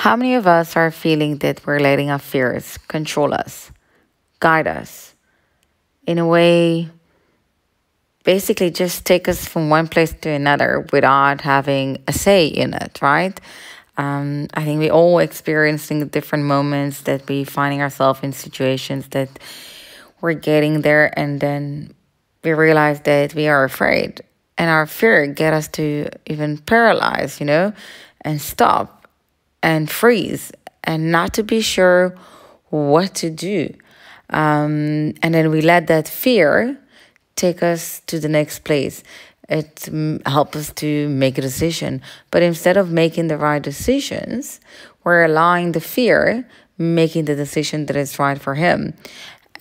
How many of us are feeling that we're letting our fears control us, guide us, in a way, basically just take us from one place to another without having a say in it, right? I think we all experiencing different moments that we finding ourselves in situations that we're getting there, and then we realize that we are afraid, and our fear get us to even paralyze, and stop and freeze and not to be sure what to do. And then we let that fear take us to the next place. It helps us to make a decision. But instead of making the right decisions, we're allowing the fear making the decision that is right for him.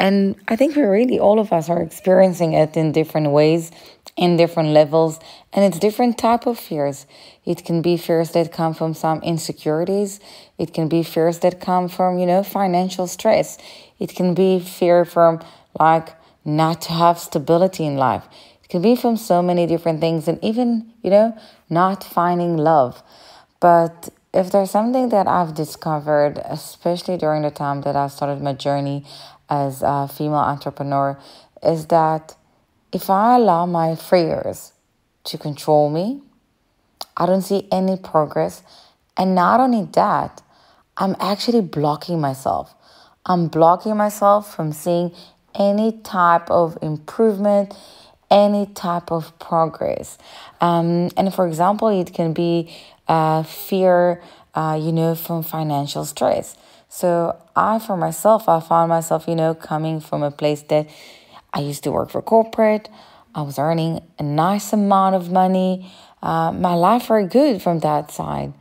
And I think we really, all of us are experiencing it in different ways, in different levels, and it's different type of fears. It can be fears that come from some insecurities. It can be fears that come from, financial stress. It can be fear from like not to have stability in life. It can be from so many different things, and even, not finding love. But if there's something that I've discovered, especially during the time that I started my journey as a female entrepreneur, is that if I allow my fears to control me, I don't see any progress. And not only that, I'm actually blocking myself. I'm blocking myself from seeing any type of improvement, any type of progress. And for example, it can be fear, from financial stress. So for myself, I found myself, coming from a place that I used to work for corporate. I was earning a nice amount of money. My life very good from that side.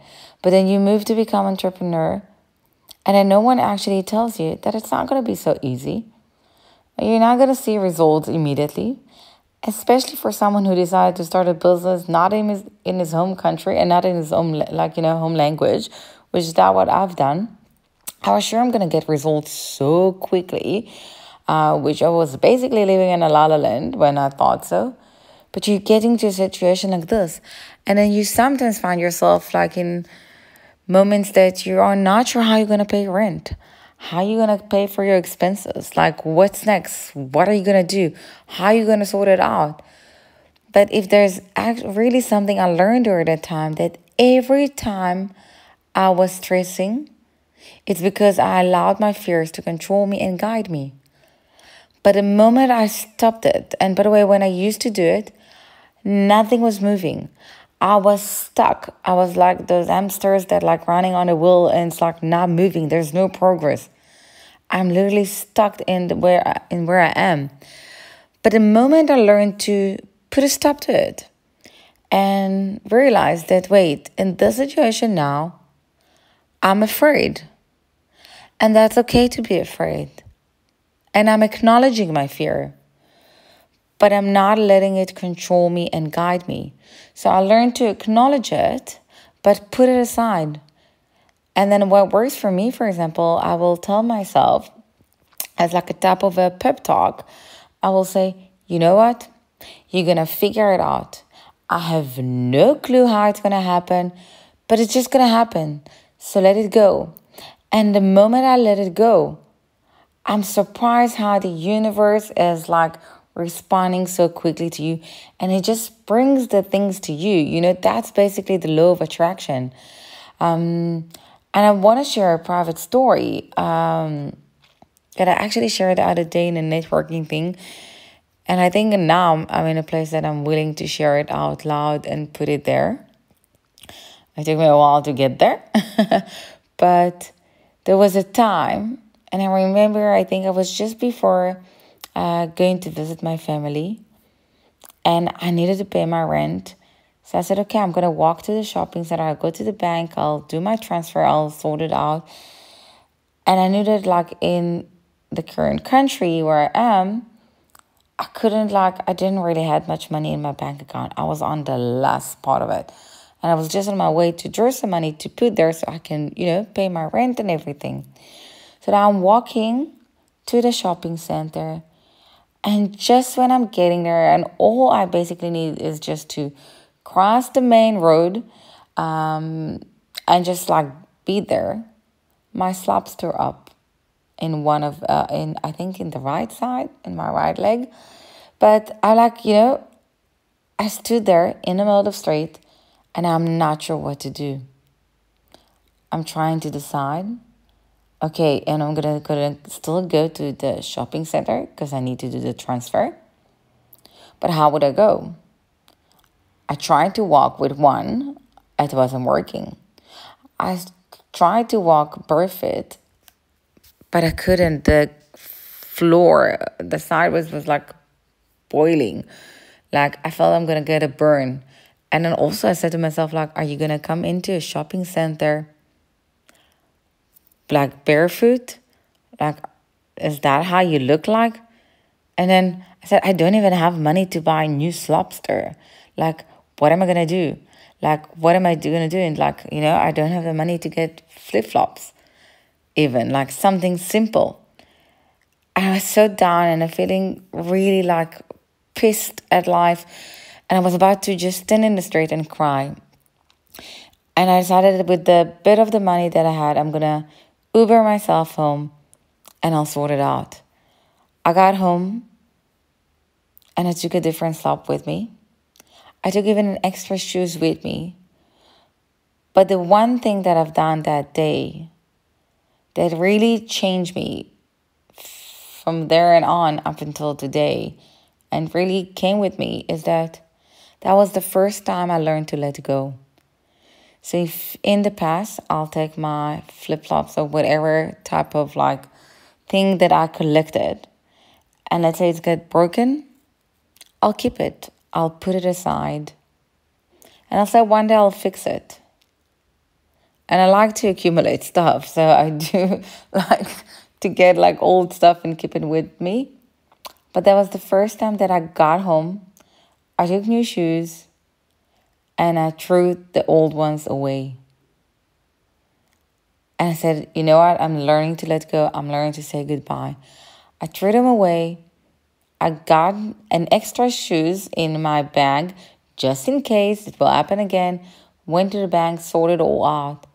But then you move to become entrepreneur, and then no one actually tells you that it's not going to be so easy. You're not going to see results immediately, especially for someone who decided to start a business not in his home country and not in his own home language, which is not what I've done. I was sure I'm going to get results so quickly, which I was basically living in a la la land when I thought so. But you're getting to a situation like this, and then you sometimes find yourself like in moments that you are not sure how you're going to pay rent. How are you going to pay for your expenses? Like, what's next? What are you going to do? How are you going to sort it out? But if there's really something I learned during that time, that every time I was stressing, it's because I allowed my fears to control me and guide me. But the moment I stopped it, and by the way, when I used to do it, nothing was moving. I was stuck. I was like those hamsters that like running on a wheel and it's like not moving. There's no progress. I'm literally stuck in where I am. But the moment I learned to put a stop to it and realize that, wait, in this situation now, I'm afraid. And that's okay to be afraid. And I'm acknowledging my fear, but I'm not letting it control me and guide me. So I learned to acknowledge it, but put it aside. And then what works for me, for example, I will tell myself as like a type of a pep talk, I will say, you know what? You're going to figure it out. I have no clue how it's going to happen, but it's just going to happen. So let it go. And the moment I let it go, I'm surprised how the universe is like responding so quickly to you, and it just brings the things to you. That's basically the law of attraction. And I want to share a private story that I actually shared the other day in a networking thing. And I think now I'm in a place that I'm willing to share it out loud and put it there. It took me a while to get there. But there was a time, and I remember, I think I was just before going to visit my family, and I needed to pay my rent. So I said, okay, I'm going to walk to the shopping center. I'll go to the bank. I'll do my transfer. I'll sort it out. And I knew that like in the current country where I am, I didn't really have much money in my bank account. I was on the last part of it. And I was just on my way to draw some money to put there so I can, pay my rent and everything. So now I'm walking to the shopping center. And just when I'm getting there, and all I basically need is just to cross the main road and just like be there, my slaps tore up in one of in I think in the right side, in my right leg. But I like, I stood there in the middle of the street and I'm not sure what to do. I'm trying to decide. Okay, and I'm gonna still go to the shopping center because I need to do the transfer. But how would I go? I tried to walk with one, it wasn't working. I tried to walk barefoot, but I couldn't. The floor, the side was like boiling. Like I felt I'm gonna get a burn. And then also I said to myself, like, are you gonna come into a shopping center like barefoot? Like, is that how you look like? And then I said, I don't even have money to buy new lobster. Like, what am I gonna do? Like, what am I gonna do? And like, I don't have the money to get flip-flops, even like something simple. And I was so down and I'm feeling really like pissed at life. And I was about to just stand in the street and cry. And I decided with the bit of the money that I had, I'm gonna Uber myself home and I'll sort it out. I got home and I took a different slop with me. I took even an extra shoes with me. But the one thing that I've done that day that really changed me from there and on up until today and really came with me is that was the first time I learned to let go. So if in the past, I'll take my flip-flops or whatever type of like thing that I collected and let's say it's get broken, I'll keep it. I'll put it aside. And I'll say one day I'll fix it. And I like to accumulate stuff. So I do like to get like old stuff and keep it with me. But that was the first time that I got home. I took new shoes and I threw the old ones away. And I said, you know what? I'm learning to let go. I'm learning to say goodbye. I threw them away. I got an extra shoes in my bag just in case it will happen again. Went to the bank, sorted it all out.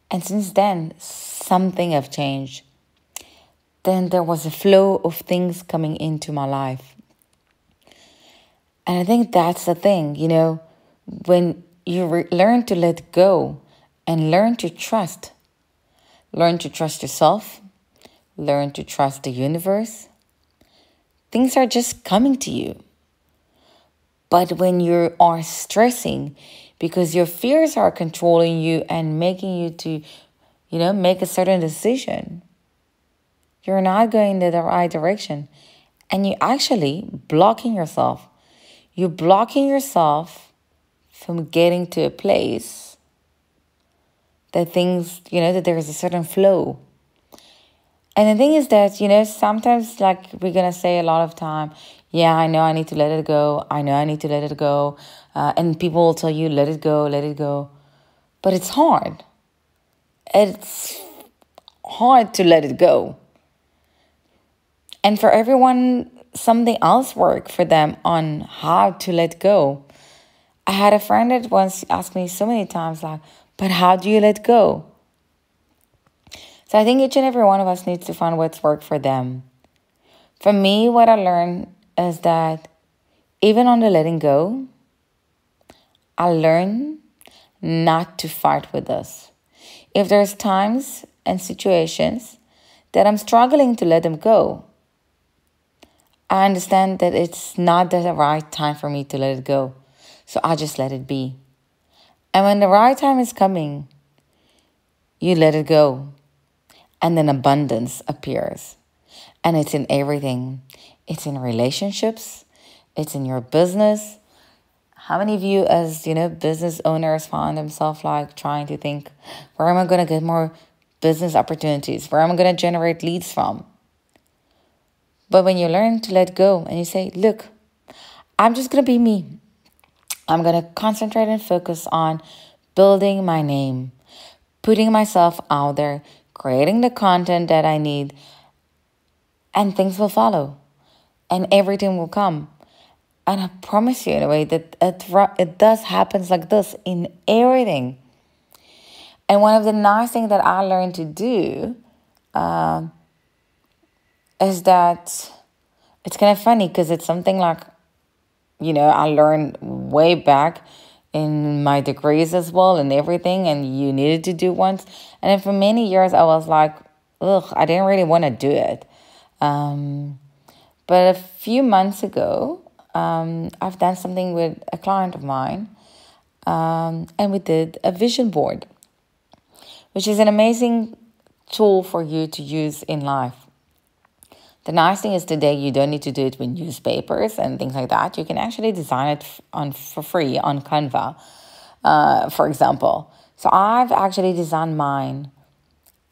And since then, something have changed. Then there was a flow of things coming into my life. And I think that's the thing, when you learn to let go and learn to trust yourself, learn to trust the universe, things are just coming to you. But when you are stressing because your fears are controlling you and making you to, make a certain decision, you're not going in the right direction. And you're actually blocking yourself. You're blocking yourself from getting to a place that things, that there is a certain flow. And the thing is that, sometimes like we're going to say a lot of time, yeah, I know I need to let it go. I know I need to let it go. And people will tell you, let it go, let it go. But it's hard. It's hard to let it go. And for everyone, something else worked for them on how to let go. I had a friend that once asked me so many times, like, but how do you let go? So I think each and every one of us needs to find what's worked for them. For me, what I learned is that even on the letting go, I learned not to fight with us. If there's times and situations that I'm struggling to let them go, I understand that it's not the right time for me to let it go. So I just let it be. And when the right time is coming, you let it go. And then abundance appears. And it's in everything. It's in relationships. It's in your business. How many of you as, business owners find themselves like trying to think, where am I going to get more business opportunities? Where am I going to generate leads from? But when you learn to let go and you say, look, I'm just going to be me. I'm going to concentrate and focus on building my name, putting myself out there, creating the content that I need, and things will follow and everything will come. And I promise you in a way that it does happen like this in everything. And one of the nice things that I learned to do is that it's kind of funny because it's something like, I learned way back in my degrees as well and everything, and you needed to do once. And then for many years, I was like, ugh, I didn't really want to do it. But a few months ago, I've done something with a client of mine, and we did a vision board, which is an amazing tool for you to use in life. The nice thing is today you don't need to do it with newspapers and things like that. You can actually design it for free on Canva, for example. So I've actually designed mine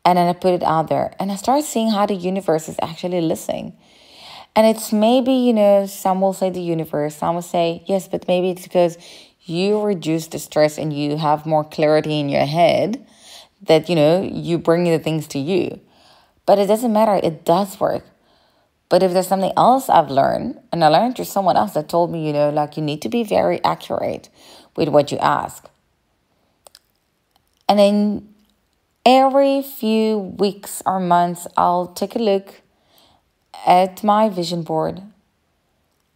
and then I put it out there and I start seeing how the universe is actually listening. And it's maybe, some will say the universe, some will say, yes, but maybe it's because you reduce the stress and you have more clarity in your head that, you bring the things to you. But it doesn't matter. It does work. But if there's something else I've learned, and I learned through someone else that told me, you need to be very accurate with what you ask. And then every few weeks or months, I'll take a look at my vision board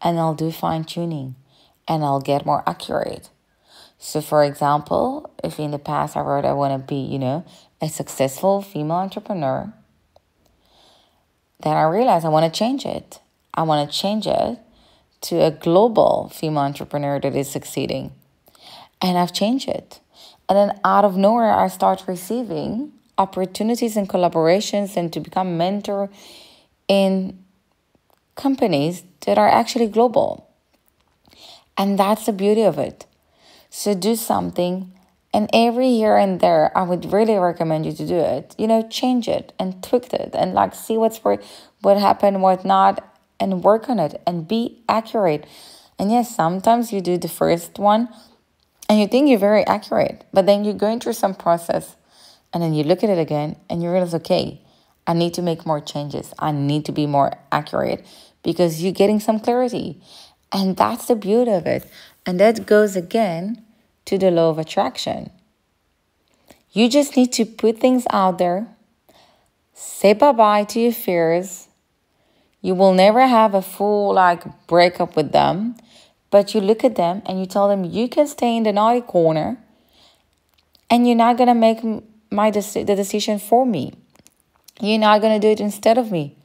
and I'll do fine tuning and I'll get more accurate. So for example, if in the past I wrote I want to be, a successful female entrepreneur, then I realized I want to change it. I want to change it to a global female entrepreneur that is succeeding. And I've changed it. And then out of nowhere, I start receiving opportunities and collaborations and to become mentor in companies that are actually global. And that's the beauty of it. So do something, and every here and there, I would really recommend you to do it. Change it and tweak it and see what happened, what not, and work on it and be accurate. And yes, sometimes you do the first one and you think you're very accurate, but then you're going through some process and then you look at it again and you realize, okay, I need to make more changes. I need to be more accurate because you're getting some clarity. And that's the beauty of it. And that goes again to the law of attraction. You just need to put things out there, say bye-bye to your fears. You will never have a full breakup with them, but you look at them and you tell them you can stay in the naughty corner and you're not going to make the decision for me. You're not going to do it instead of me.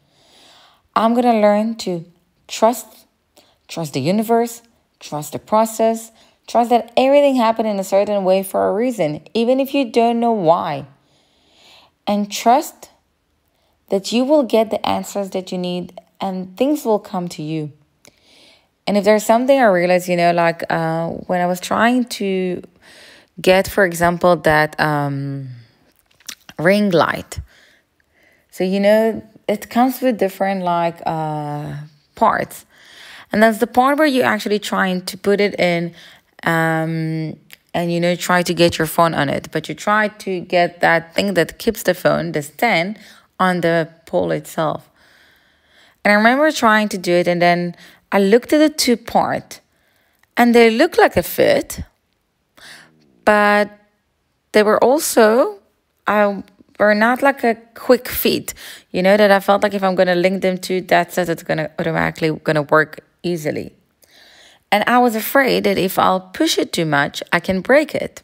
I'm going to learn to trust the universe, trust the process, trust that everything happened in a certain way for a reason, even if you don't know why. And trust that you will get the answers that you need and things will come to you. And if there's something I realized, when I was trying to get, for example, that ring light. So, it comes with different parts. And that's the part where you're actually trying to put it in and, try to get your phone on it. But you try to get that thing that keeps the phone, the stand, on the pole itself. And I remember trying to do it. And then I looked at the two parts. And they look like a fit. But they were also... were not like a quick fit, that I felt like if I'm going to link them to that set, it's going to automatically going to work easily. And I was afraid that if I'll push it too much, I can break it.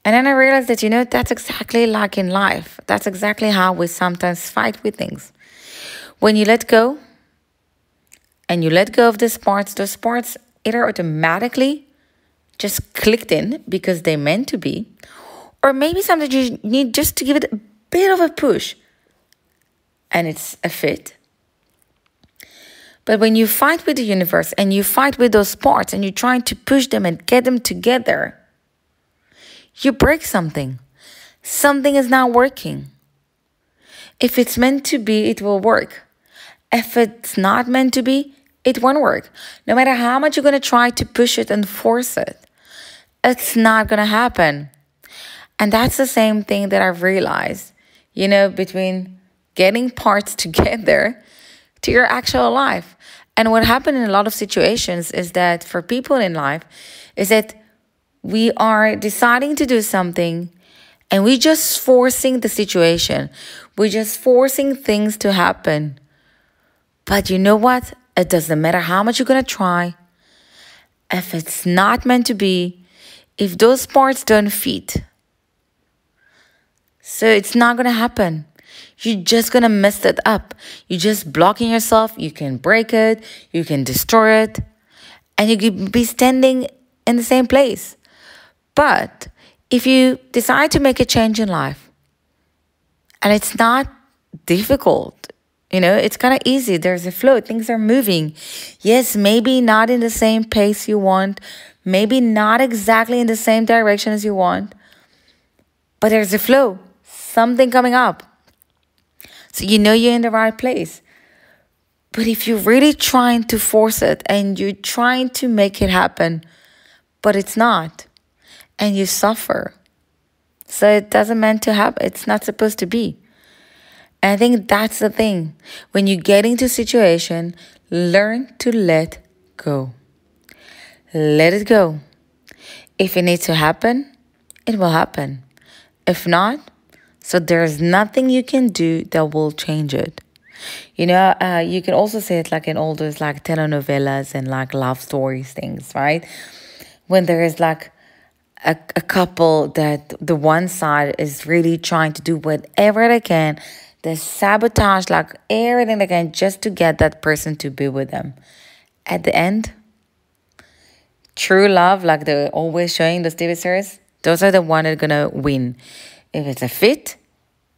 And then I realized that, that's exactly like in life. That's exactly how we sometimes fight with things. When you let go and you let go of those parts either automatically just clicked in because they meant to be, or maybe something you need just to give it a bit of a push. And it's a fit. But when you fight with the universe and you fight with those parts and you're trying to push them and get them together, you break something. Something is not working. If it's meant to be, it will work. If it's not meant to be, it won't work. No matter how much you're going to try to push it and force it, it's not going to happen. And that's the same thing that I've realized, between getting parts together to your actual life. And what happened in a lot of situations is that for people in life is that we are deciding to do something And we're just forcing the situation. We're just forcing things to happen. But you know what? It doesn't matter how much you're going to try. If it's not meant to be, if those parts don't fit, so it's not going to happen. You're just going to mess it up. You're just blocking yourself. You can break it. You can destroy it. And you could be standing in the same place. But if you decide to make a change in life, and it's not difficult, it's kind of easy. There's a flow. Things are moving. Yes, maybe not in the same pace you want. Maybe not exactly in the same direction as you want. But there's a flow. Something coming up. So you're in the right place. But if you're really trying to force it and you're trying to make it happen, but it's not, and you suffer. So it doesn't meant to happen. It's not supposed to be. And I think that's the thing. When you get into a situation, learn to let go. Let it go. If it needs to happen, it will happen. If not, so there's nothing you can do that will change it. You can also say it like in all those like telenovelas and like love stories things, right? When there is like a couple that the one side is really trying to do whatever they can, they sabotage like everything they can just to get that person to be with them. At the end, true love, like they're always showing those TV series, those are the ones that are going to win. If it's a fit,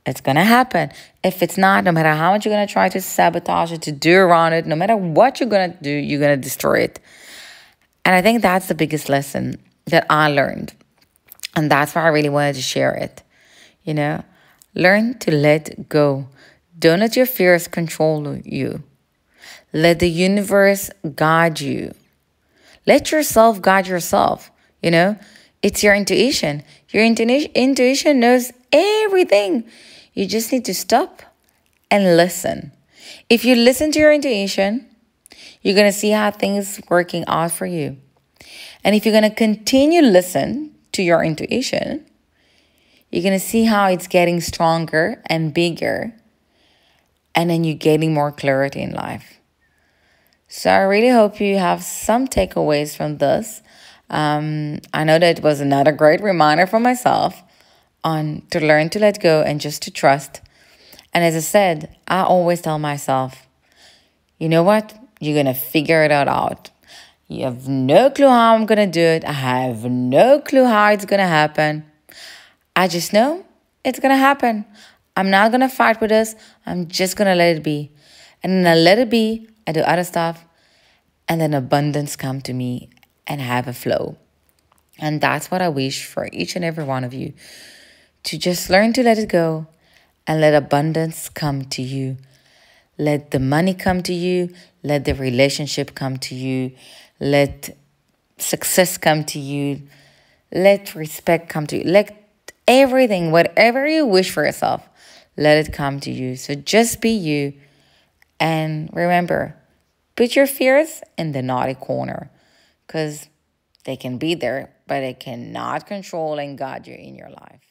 it's going to happen. If it's not, no matter how much you're going to try to sabotage it, to do around it, no matter what you're going to do, you're going to destroy it. And I think that's the biggest lesson that I learned. And that's why I really wanted to share it. Learn to let go. Don't let your fears control you. Let the universe guide you. Let yourself guide yourself. It's your intuition. Your intuition knows everything. You just need to stop and listen. If you listen to your intuition, you're going to see how things working out for you. And if you're going to continue listen to your intuition, you're going to see how it's getting stronger and bigger. And then you're getting more clarity in life. So I really hope you have some takeaways from this. I know that it was another great reminder for myself on to learn to let go and just to trust. And as I said, I always tell myself, you know what? You're going to figure it out. You have no clue how I'm going to do it. I have no clue how it's going to happen. I just know it's going to happen. I'm not going to fight with this. I'm just going to let it be. And then I let it be. I do other stuff. And then abundance come to me and have a flow. And that's what I wish for each and every one of you. To just learn to let it go and let abundance come to you. Let the money come to you. Let the relationship come to you. Let success come to you. Let respect come to you. Let everything, whatever you wish for yourself, let it come to you. So just be you. And remember, put your fears in the naughty corner. Because they can be there, but they cannot control and guide you in your life.